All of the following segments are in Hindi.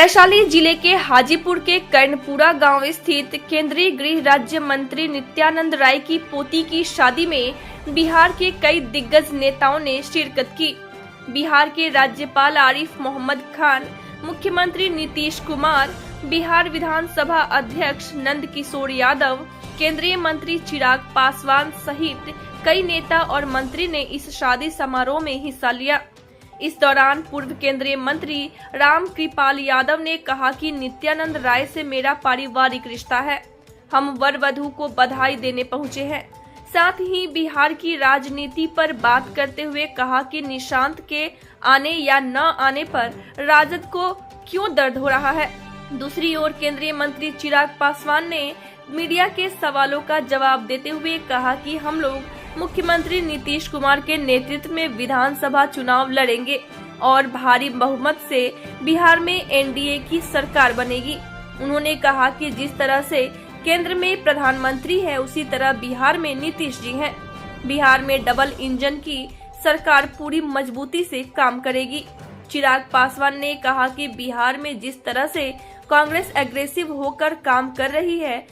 वैशाली जिले के हाजीपुर के कर्णपुरा गांव स्थित केंद्रीय गृह राज्य मंत्री नित्यानंद राय की पोती की शादी में बिहार के कई दिग्गज नेताओं ने शिरकत की। बिहार के राज्यपाल आरिफ मोहम्मद खान, मुख्यमंत्री नीतीश कुमार, बिहार विधानसभा अध्यक्ष नंद किशोर यादव, केंद्रीय मंत्री चिराग पासवान सहित कई नेता और मंत्री ने इस शादी समारोह में हिस्सा लिया। इस दौरान पूर्व केंद्रीय मंत्री राम कृपाल यादव ने कहा कि नित्यानंद राय से मेरा पारिवारिक रिश्ता है। हम वर वधू को बधाई देने पहुंचे हैं। साथ ही बिहार की राजनीति पर बात करते हुए कहा कि निशांत के आने या न आने पर राजद को क्यों दर्द हो रहा है। दूसरी ओर केंद्रीय मंत्री चिराग पासवान ने मीडिया के सवालों का जवाब देते हुए कहा कि हम लोग मुख्यमंत्री नीतीश कुमार के नेतृत्व में विधानसभा चुनाव लड़ेंगे और भारी बहुमत से बिहार में एनडीए की सरकार बनेगी। उन्होंने कहा कि जिस तरह से केंद्र में प्रधानमंत्री है, उसी तरह बिहार में नीतीश जी हैं। बिहार में डबल इंजन की सरकार पूरी मजबूती से काम करेगी। चिराग पासवान ने कहा कि बिहार में जिस तरह से कांग्रेस एग्रेसिव होकर काम कर रही है,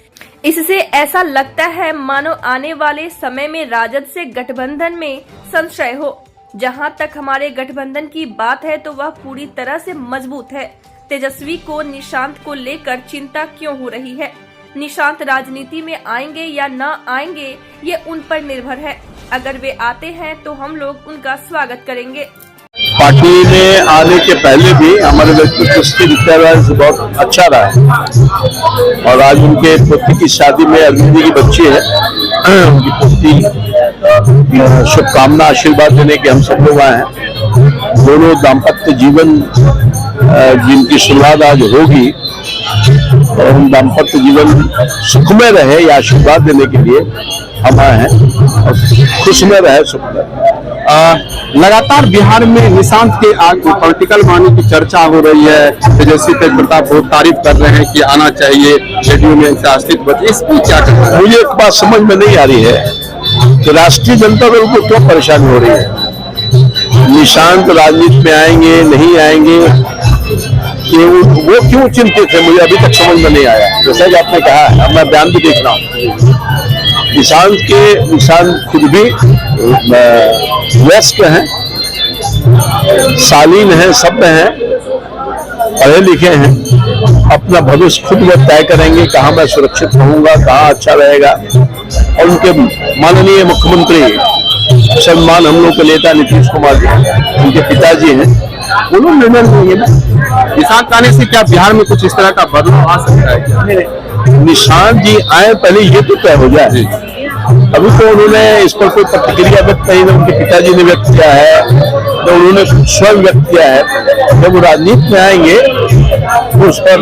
इससे ऐसा लगता है मानो आने वाले समय में राजद से गठबंधन में संशय हो। जहां तक हमारे गठबंधन की बात है तो वह पूरी तरह से मजबूत है। तेजस्वी को निशांत को लेकर चिंता क्यों हो रही है? निशांत राजनीति में आएंगे या न आएंगे ये उन पर निर्भर है। अगर वे आते हैं तो हम लोग उनका स्वागत करेंगे। पार्टी में आने के पहले भी हमारे व्यक्तित्व से बहुत अच्छा रहा है और आज उनके पोती की शादी में अरविंद जी की बच्ची है, उनकी पोती शुभकामना आशीर्वाद देने के हम सब लोग आए हैं। दोनों दाम्पत्य जीवन जिनकी शुरुआत आज होगी और हम दाम्पत्य जीवन सुखमय रहे या आशीर्वाद देने के लिए हम आए हैं और खुशमय रहे, सुखमय रहे। लगातार बिहार में निशांत के पॉलिटिकल मानी की चर्चा हो रही है। तेजस्वी तेज प्रताप बहुत तारीफ कर रहे हैं कि आना चाहिए, शेड्यूल में इनका अस्तित्व बचे। इस पर क्या कहना है? मुझे एक बात समझ में नहीं आ रही है कि राष्ट्रीय जनता दल को क्यों परेशानी हो रही है। निशांत राजनीति में आएंगे नहीं आएंगे कि वो क्यों चिंतित है, मुझे अभी तक समझ में नहीं आया। जैसा कि आपने कहा है, अब मैं बयान भी देख रहा हूँ। निशांत खुद भी वयस्क हैं, शालीन हैं, सभ्य हैं, पढ़े लिखे हैं, अपना भविष्य खुद वो तय करेंगे कहाँ मैं सुरक्षित रहूंगा, कहाँ अच्छा रहेगा। और उनके माननीय मुख्यमंत्री सम्मान हम लोग के नेता नीतीश कुमार जी, उनके पिताजी हैं, वो लोग निर्णय लेंगे। निशांत आने से क्या बिहार में कुछ इस तरह का बदलाव आ सकता है? निशांत जी आए पहले ये तो तय हो जाए। अभी तो उन्होंने इस पर कोई प्रतिक्रिया व्यक्त नहीं, उनके पिताजी ने व्यक्त किया है, तो उन्होंने स्वयं व्यक्त किया है। जब वो राजनीति में आएंगे तो उस पर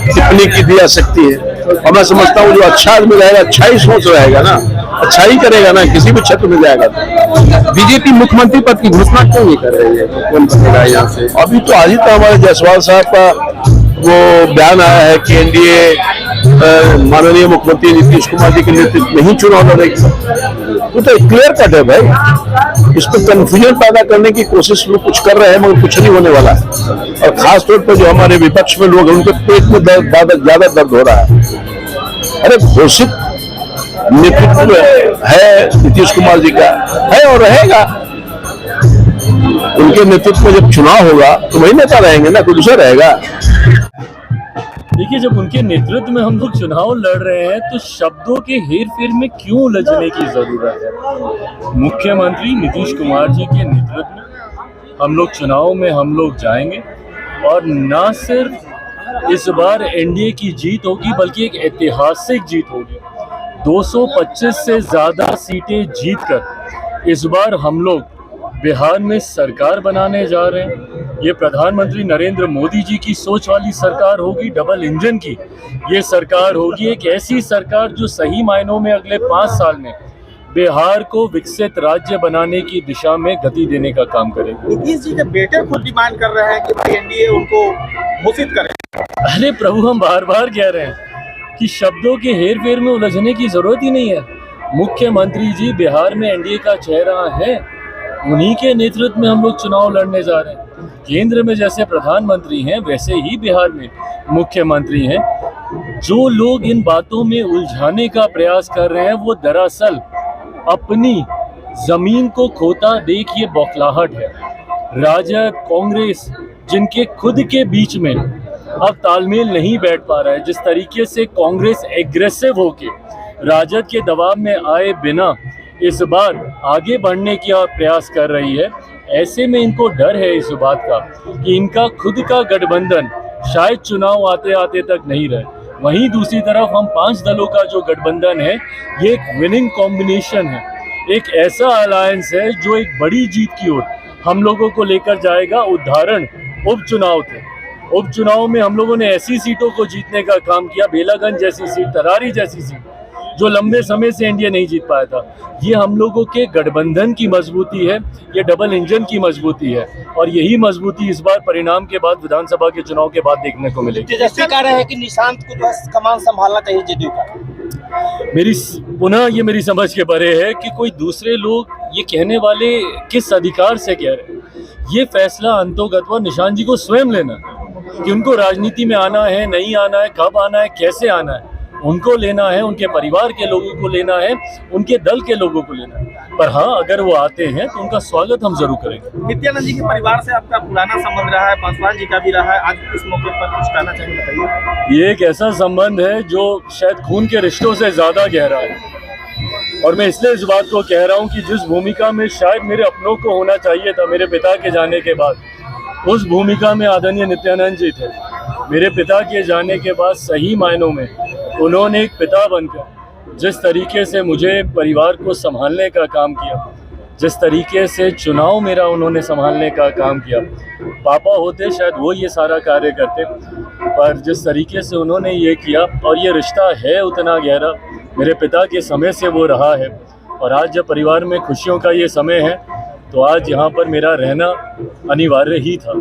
टिप्पणी की दी जा सकती है। और मैं समझता हूँ जो अच्छा आदमी रहेगा, अच्छा ही सोच रहेगा ना, अच्छा ही करेगा ना, किसी भी क्षेत्र में जाएगा। बीजेपी मुख्यमंत्री पद की घोषणा क्यों नहीं कर रही है? कौन बनेगा यहाँ से? अभी तो आज ही तो हमारे जायसवाल साहब का वो बयान आया है कि एनडीए माननीय मुख्यमंत्री नीतीश कुमार जी के नेतृत्व में ही चुनाव लड़ेगी। वो तो क्लियर कट है भाई। इस पर कंफ्यूजन पैदा करने की कोशिश लोग कुछ कर रहे हैं, मगर कुछ नहीं होने वाला है। और खास तौर पर जो हमारे विपक्ष में लोग हैं, उनके पेट में ज्यादा दर्द हो रहा है। अरे घोषित नेतृत्व है नीतीश कुमार जी का, है और रहेगा। उनके नेतृत्व में जब चुनाव होगा तो वही नेता रहेंगे ना, कोई दूसरा रहेगा। देखिए, जब उनके नेतृत्व में हम लोग चुनाव लड़ रहे हैं तो शब्दों के हेर फेर में क्यों उलझने की जरूरत है? मुख्यमंत्री नीतीश कुमार जी के नेतृत्व में हम लोग चुनाव में हम लोग जाएंगे और न सिर्फ इस बार एनडीए की जीत होगी बल्कि एक ऐतिहासिक जीत होगी। 225 से ज्यादा सीटें जीतकर इस बार हम लोग बिहार में सरकार बनाने जा रहे हैं। ये प्रधानमंत्री नरेंद्र मोदी जी की सोच वाली सरकार होगी, डबल इंजन की ये सरकार होगी। एक ऐसी सरकार जो सही मायनों में अगले 5 साल में बिहार को विकसित राज्य बनाने की दिशा में गति देने का काम करेगी। नीतीश जी के बेटे खुद डिमांड कर रहे हैं कि भाई एनडीए उनको घोषित करे। अरे प्रभु, हम बार बार कह रहे हैं कि शब्दों के हेर फेर में उलझने की जरूरत ही नहीं है। मुख्यमंत्री जी बिहार में एनडीए का चेहरा है, उन्हीं के नेतृत्व में हम लोग चुनाव लड़ने जा रहे हैं। केंद्र में जैसे प्रधानमंत्री हैं वैसे ही बिहार में मुख्यमंत्री हैं। जो लोग इन बातों में उलझाने का प्रयास कर रहे हैं वो दरअसल अपनी जमीन को खोता देख ये बौखलाहट है। राजद, कांग्रेस, जिनके खुद के बीच में अब तालमेल नहीं बैठ पा रहा है, जिस तरीके से कांग्रेस एग्रेसिव होके राजद के दबाव में आए बिना इस बार आगे बढ़ने की प्रयास कर रही है, ऐसे में इनको डर है इस बात का कि इनका खुद का गठबंधन शायद चुनाव आते आते तक नहीं रहे। वहीं दूसरी तरफ हम 5 दलों का जो गठबंधन है ये एक विनिंग कॉम्बिनेशन है, एक ऐसा अलायंस है जो एक बड़ी जीत की ओर हम लोगों को लेकर जाएगा। उदाहरण उपचुनाव थे, उपचुनाव में हम लोगों ने ऐसी सीटों को जीतने का काम किया, बेलागंज जैसी सीट, तरारी जैसी सीट, जो लंबे समय से एनडीए नहीं जीत पाया था। ये हम लोगों के गठबंधन की मजबूती है, ये डबल इंजन की मजबूती है, और यही मजबूती इस बार परिणाम के बाद, विधानसभा के चुनाव के बाद देखने को मिलेगी। तेजस्वी कह रहे हैं कि निशांत को जो है कमान संभालना चाहिए जेडीयू का। ये मेरी समझ के परे है कि कोई दूसरे लोग ये कहने वाले किस अधिकार से कह रहे हैं। ये फैसला अंतोगत्वा निशांत जी को स्वयं लेना है कि उनको राजनीति में आना है, नहीं आना है, कब आना है, कैसे आना है, उनको लेना है, उनके परिवार के लोगों को लेना है, उनके दल के लोगों को लेना है। पर हाँ, अगर वो आते हैं तो उनका स्वागत हम जरूर करेंगे। नित्यानंद जी के परिवार से आपका पुराना संबंध रहा है, पासवान जी का भी रहा है, आज इस मौके पर कुछ कहना चाहिए बताइए। ये एक ऐसा संबंध है जो शायद खून के रिश्तों से ज्यादा गहरा है, और मैं इसलिए इस बात को कह रहा हूँ कि जिस भूमिका में शायद मेरे अपनों को होना चाहिए था मेरे पिता के जाने के बाद, उस भूमिका में आदरणीय नित्यानंद जी थे। मेरे पिता के जाने के बाद सही मायनों में उन्होंने एक पिता बनकर जिस तरीके से मुझे परिवार को संभालने का काम किया, जिस तरीके से चुनाव मेरा उन्होंने संभालने का काम किया, पापा होते शायद वो ये सारा कार्य करते, पर जिस तरीके से उन्होंने ये किया, और ये रिश्ता है उतना गहरा, मेरे पिता के समय से वो रहा है। और आज जब परिवार में खुशियों का ये समय है तो आज यहाँ पर मेरा रहना अनिवार्य ही था।